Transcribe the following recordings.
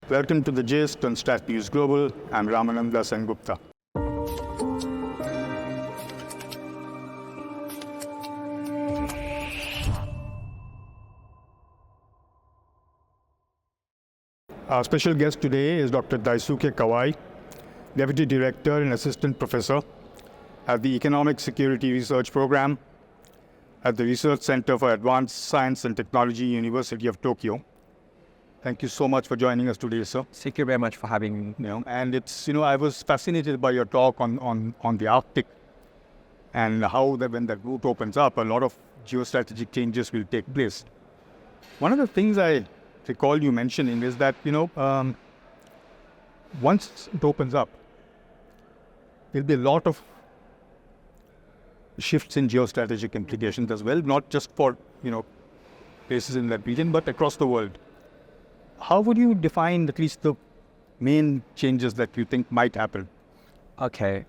Welcome to the Gist on Stat News Global. I'm Ramananda Sengupta. Our special guest today is Dr. Daisuke Kawai, Deputy Director and Assistant Professor at the Economic Security Research Program at the Research Center for Advanced Science and Technology, University of Tokyo. Thank you so much for joining us today, sir. Thank you very much for having me. And it's, I was fascinated by your talk on the Arctic and how when that route opens up, a lot of geostrategic changes will take place. One of the things I recall you mentioning is that, once it opens up, there'll be a lot of shifts in geostrategic implications as well, not just for, places in that region, but across the world. How would you define at least the main changes that you think might happen? Okay.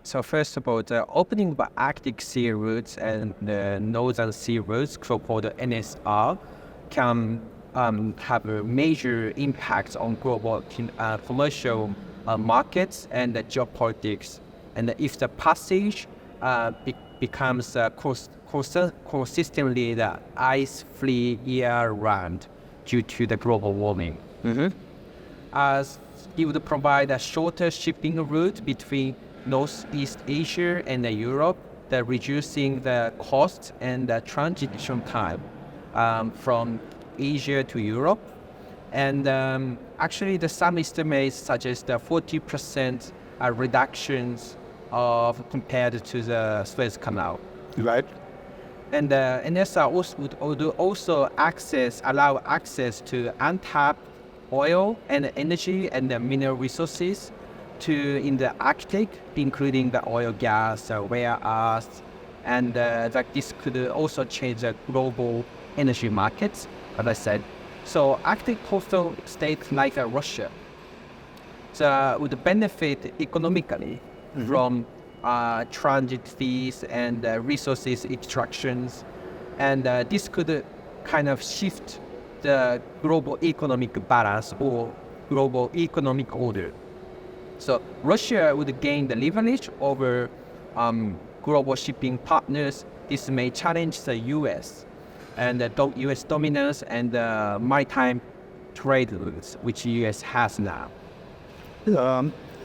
So first of all, the opening of the Arctic Sea routes and the Northern Sea routes, so-called NSR, can have a major impact on global commercial markets and geopolitics. And if the passage becomes consistently the ice-free year-round due to the global warming. As it would provide a shorter shipping route between Northeast Asia and Europe, reducing the cost and the transition time from Asia to Europe. And actually, some estimates suggest 40% reductions compared to the Suez Canal. Right. And NSR would also allow access to untapped oil and energy and mineral resources in the Arctic, including the oil, gas, rare earths, and that this could also change the global energy markets, as I said. So Arctic coastal states like Russia would benefit economically from transit fees and resources extractions, and this could kind of shift the global economic balance or global economic order. So Russia would gain the leverage over global shipping partners. This may challenge the U.S. and the U.S. dominance and maritime trade routes, which the U.S. has now.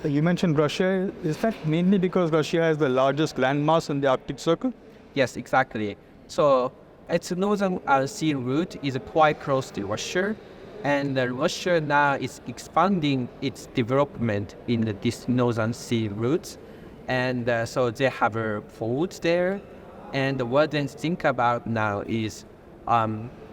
You mentioned Russia. Is that mainly because Russia has the largest landmass in the Arctic Circle? Yes, exactly. So its northern sea route is quite close to Russia, and Russia now is expanding its development in this northern sea route, and so they have a port there. And what they think about now is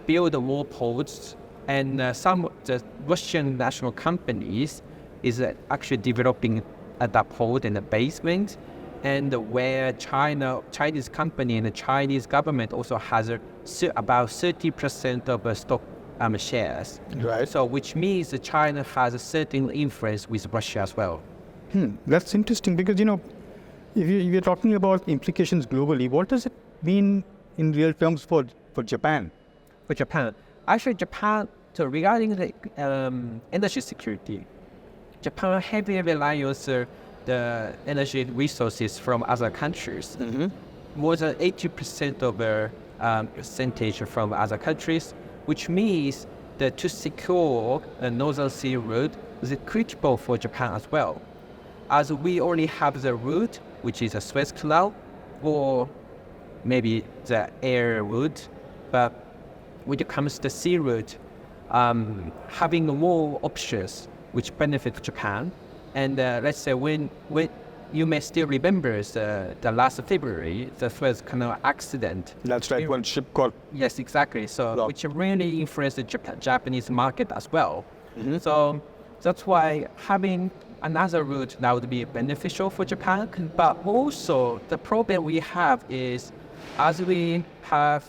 build more ports, and some of the Russian national companies is actually developing that port in the basement, and where Chinese company and the Chinese government also has about 30% of stock shares. Right. So which means that China has a certain influence with Russia as well. That's interesting because, if you're talking about implications globally, what does it mean in real terms for Japan? For Japan, actually Japan, so regarding the energy security, Japan heavily relies on the energy resources from other countries. More than 80% of their percentage from other countries, which means that to secure a Northern Sea route is critical for Japan as well. As we only have the route, which is a Suez Canal, or maybe the air route, but when it comes to the sea route, having more options which benefit Japan. And let's say when you may still remember the last February, the Suez Canal accident. That's right, one ship caught. Yes, exactly. So which really influenced the Japanese market as well. So that's why having another route now would be beneficial for Japan. But also the problem we have is as we have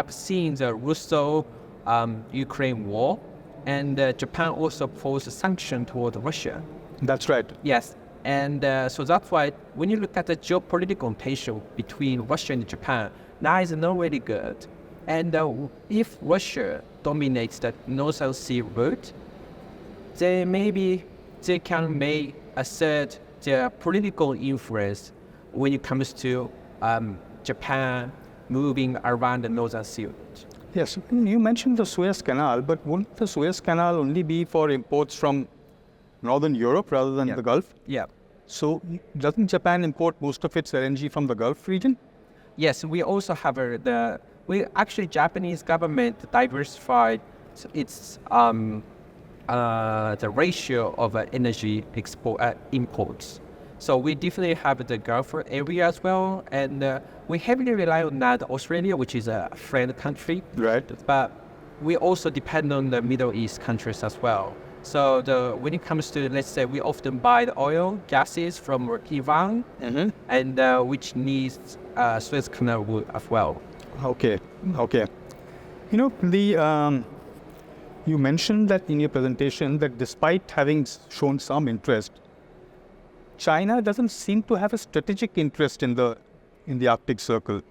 seen the Russo-Ukraine war, and Japan also posed sanctions toward Russia. That's right. Yes. And so that's why when you look at the geopolitical tension between Russia and Japan, that is not really good. And if Russia dominates the North South Sea route, then maybe they can may assert their political influence when it comes to Japan moving around the Northern Sea route. Yes, you mentioned the Suez Canal, but wouldn't the Suez Canal only be for imports from Northern Europe rather than the Gulf? Yeah. So doesn't Japan import most of its LNG from the Gulf region? Yes, we also have Japanese government diversified its the ratio of energy imports. So we definitely have the Gulf area as well, and we heavily rely on that Australia, which is a friend country. Right. But we also depend on the Middle East countries as well. So when it comes to, let's say, we often buy the oil, gases from Iran, and which needs Suez Canal route as well. Okay. You know, you mentioned that in your presentation that despite having shown some interest, China doesn't seem to have a strategic interest in the Arctic Circle.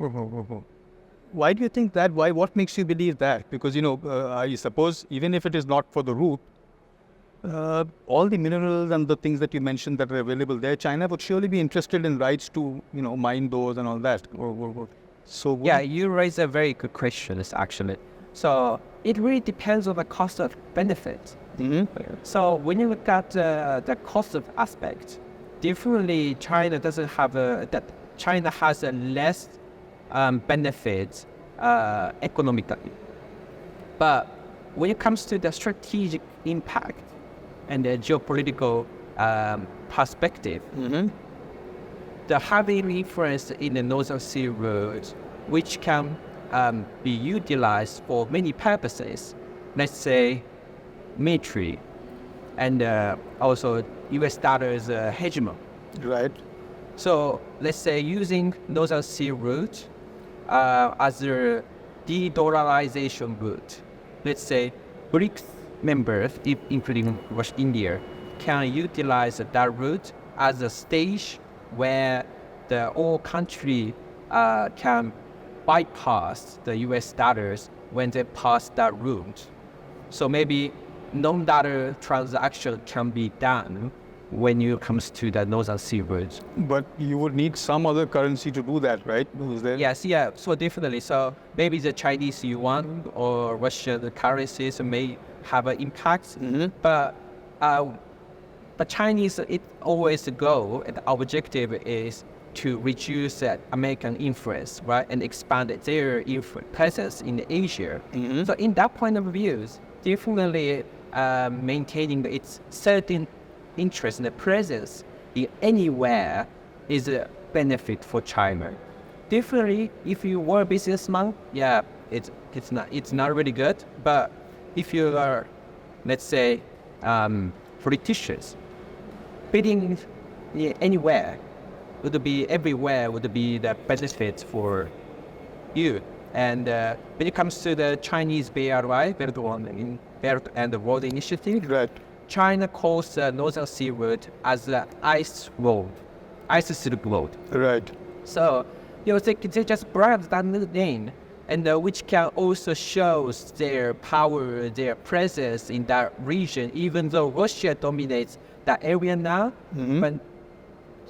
Why do you think that? Why? What makes you believe that? Because I suppose even if it is not for the route, all the minerals and the things that you mentioned that are available there, China would surely be interested in rights to mine those and all that. So yeah, you raise a very good question, actually. So it really depends on the cost of benefit. So when you look at the cost of aspect, definitely China doesn't have that. China has a less benefit economically. But when it comes to the strategic impact and the geopolitical perspective, the having influence in the Northern Sea route, which can be utilized for many purposes, let's say military, and also U.S. dollar's hegemon. Right. So let's say using Northern Sea route as a de-dollarization route, let's say BRICS members, including Russia, India, can utilize that route as a stage where all countries can bypass the U.S. dollars when they pass that route. So maybe non-dollar transaction can be done when it comes to the Northern Sea route. But you would need some other currency to do that, right? Is there? Yes, yeah, so definitely. So maybe the Chinese yuan or Russian currencies may have an impact, but Chinese, it always goal and the objective is to reduce American influence, right, and expand their presence in Asia. So in that point of view, definitely maintaining its certain interest and presence in anywhere is a benefit for China. Definitely, if you were a businessman, yeah, it's not really good. But if you are, let's say, politicians, bidding anywhere would be everywhere would be the benefit for you. And when it comes to the Chinese BRI, Belt and Road Initiative, Right. China calls the Northern Sea route as the ice silk road. Right. So, they just brand that new name, and which can also shows their power, their presence in that region, even though Russia dominates that area now, but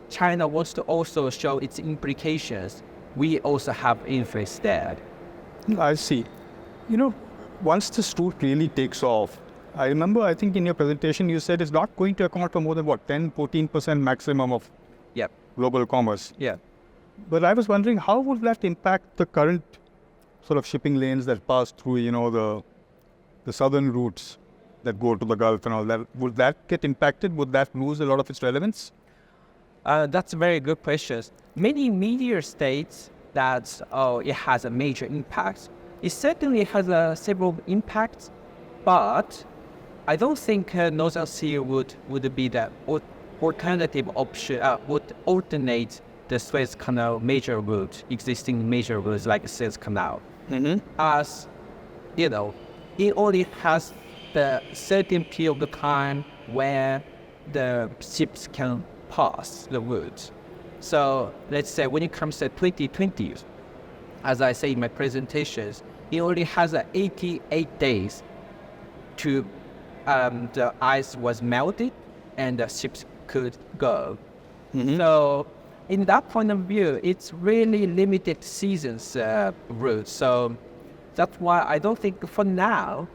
China wants to also show its implications. We also have influence there. I see. Once this route really takes off, I remember, I think in your presentation, you said it's not going to account for more than 10, 14% maximum of global commerce. Yeah. But I was wondering, how would that impact the current sort of shipping lanes that pass through, the southern routes that go to the Gulf and all that? Would that get impacted? Would that lose a lot of its relevance? That's a very good question. Many media states that it has a major impact. It certainly has several impacts, but I don't think Northern Sea would be the alternative option, would alternate the Suez Canal major route, existing major routes like Suez Canal. As, it only has the certain period of time where the ships can pass the route. So let's say when it comes to 2020, as I say in my presentations, it only has 88 days to the ice was melted and the ships could go. So in that point of view, it's really limited seasons route. So that's why I don't think for now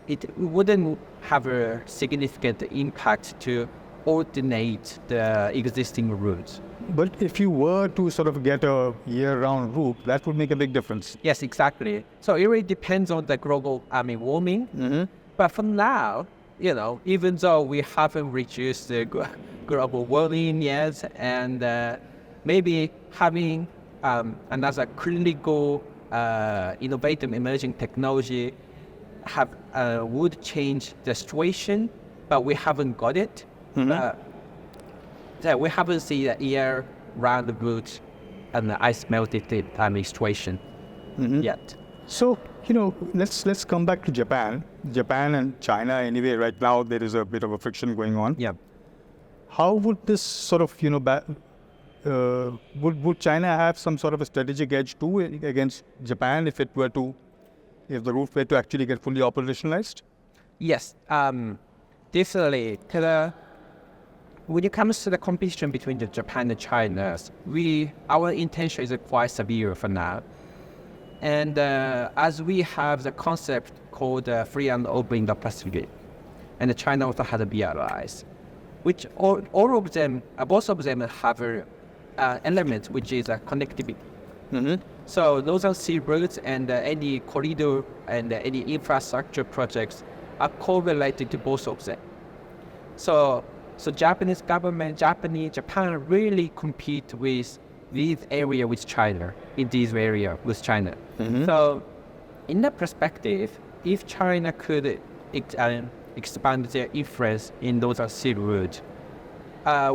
it wouldn't have a significant impact to alternate the existing routes. But if you were to sort of get a year-round route, that would make a big difference. Yes, exactly. So it really depends on the global warming. But for now, even though we haven't reduced the global warming yet, and maybe having another critical, innovative emerging technology would change the situation, but we haven't got it. We haven't seen a year-round route and the ice melted situation yet. So, let's come back to Japan. Japan and China, anyway, right now there is a bit of a friction going on. Yeah. How would this sort of, would China have some sort of a strategic edge too against Japan if the route were to actually get fully operationalized? Yes, definitely. When it comes to the competition between Japan and China, our intention is quite severe for now. And as we have the concept called free and open Indo Pacific, and China also has a BRIs, which both of them have an element which is connectivity. So those are sea routes, and any corridor and any infrastructure projects are correlated to both of them. So Japanese government, Japan really compete with these area with China, in this area with China. So in that perspective, if China could expand their influence in those sea routes,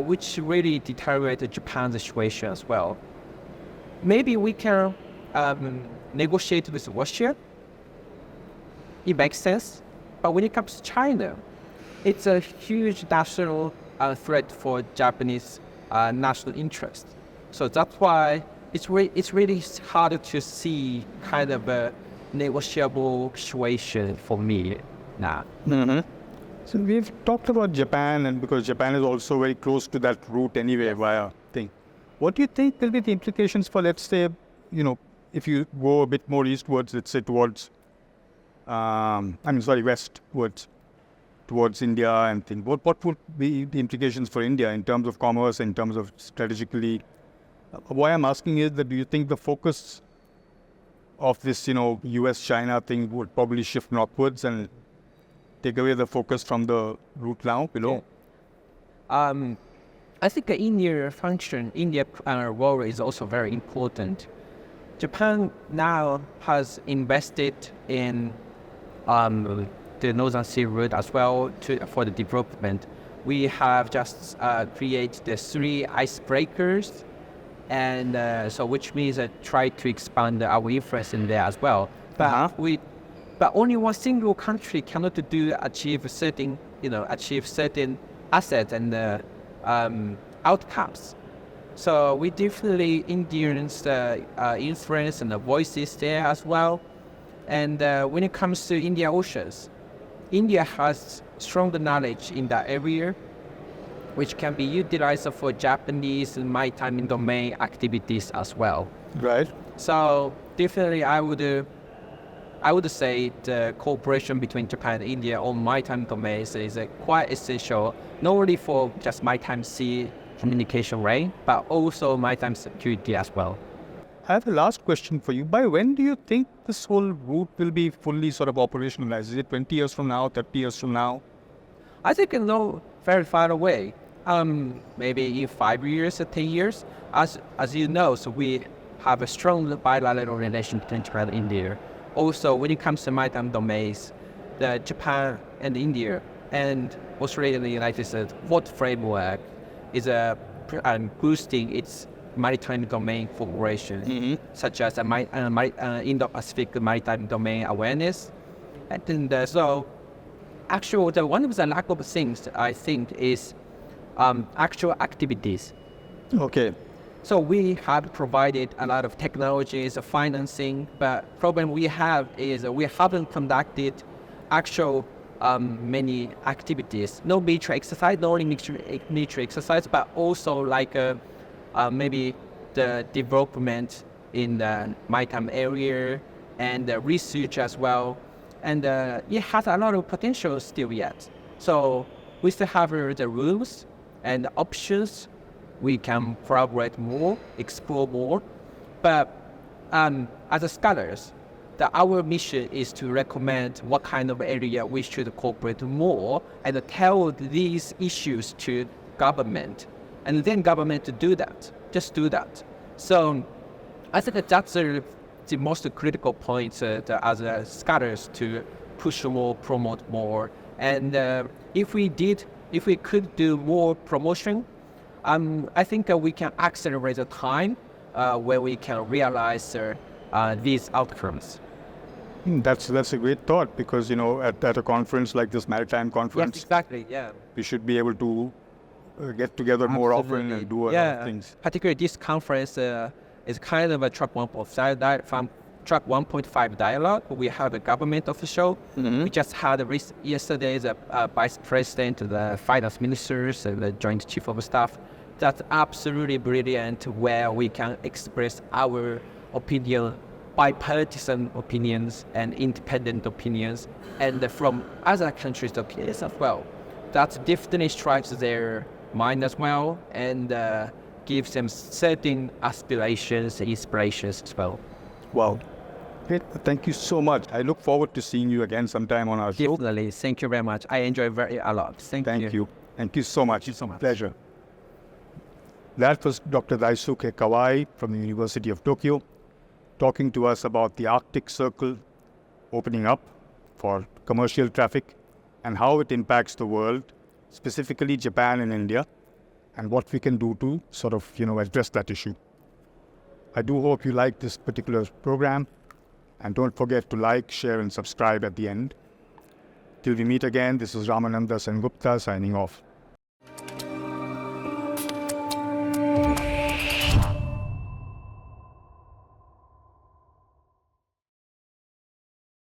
which really deteriorate Japan's situation as well, maybe we can negotiate with Russia. It makes sense. But when it comes to China, it's a huge national threat for Japanese national interest. So that's why it's really hard to see kind of a negotiable situation for me now. So we've talked about Japan, and because Japan is also very close to that route anyway via thing. What do you think will be the implications for, let's say, if you go a bit more eastwards, let's say towards, westwards, towards India and things. What would be the implications for India in terms of commerce, in terms of strategically? Why I'm asking is that do you think the focus of this, US-China thing would probably shift northwards and take away the focus from the route now below? Yeah. I think India role is also very important. Japan now has invested in the Northern Sea route as well for the development. We have just created the 3 icebreakers, and so which means try to expand our influence in there as well. But only one single country cannot achieve certain assets and outcomes. So we definitely Indians influence and the voices there as well. And when it comes to Indian Oceans, India has strong knowledge in that area, which can be utilized for Japanese maritime domain activities as well. Right. So definitely, I would say the cooperation between Japan and India on maritime domains is quite essential, not only for just maritime sea communication, right, but also maritime security as well. I have a last question for you. By when do you think this whole route will be fully sort of operationalized? Is it 20 years from now, 30 years from now? I think it's not very far away. Maybe in 5 years or 10 years. As you know, so we have a strong bilateral relation between Japan and India. Also, when it comes to maritime domains, the Japan and India and Australia and the United States, what framework is boosting its maritime domain cooperation, such as Indo Pacific maritime domain awareness. And so, actually, one of the lack of things I think is actual activities. Okay. So we have provided a lot of technologies, financing, but problem we have is we haven't conducted actual many activities. No military exercise, not only military exercise, but also like maybe the development in the maritime area and the research as well. And it has a lot of potential still yet. So we still have the rules and the options. We can collaborate more, explore more. But as a scholars, our mission is to recommend what kind of area we should cooperate more and tell these issues to government. And then government to do that, just do that. So I think that's the most critical point as scholars to push more, promote more. And if we could do more promotion, I think we can accelerate the time where we can realize these outcomes. That's a great thought, because at a conference like this maritime conference, Yes, exactly. Yeah. we should be able to get together more often and do a lot of things. Particularly this conference is kind of a track 1.5 dialogue. We have a government official. Mm-hmm. We just had yesterday the vice president, the finance ministers, and the joint chief of staff. That's absolutely brilliant, where we can express our opinion, bipartisan opinions and independent opinions, and from other countries' opinions as well. That definitely strikes their mind as well, and gives them certain aspirations and inspirations as well. Wow. Great. Thank you so much. I look forward to seeing you again sometime on our show. Definitely. Thank you very much. I enjoy a lot. Thank you. Thank you so much. Thank you so much. Pleasure. That was Dr. Daisuke Kawai from the University of Tokyo, talking to us about the Arctic Circle opening up for commercial traffic and how it impacts the world, specifically Japan and India, and what we can do to sort of, address that issue. I do hope you like this particular program, and don't forget to like, share, and subscribe at the end. Till we meet again, this is Ramananda Sengupta signing off.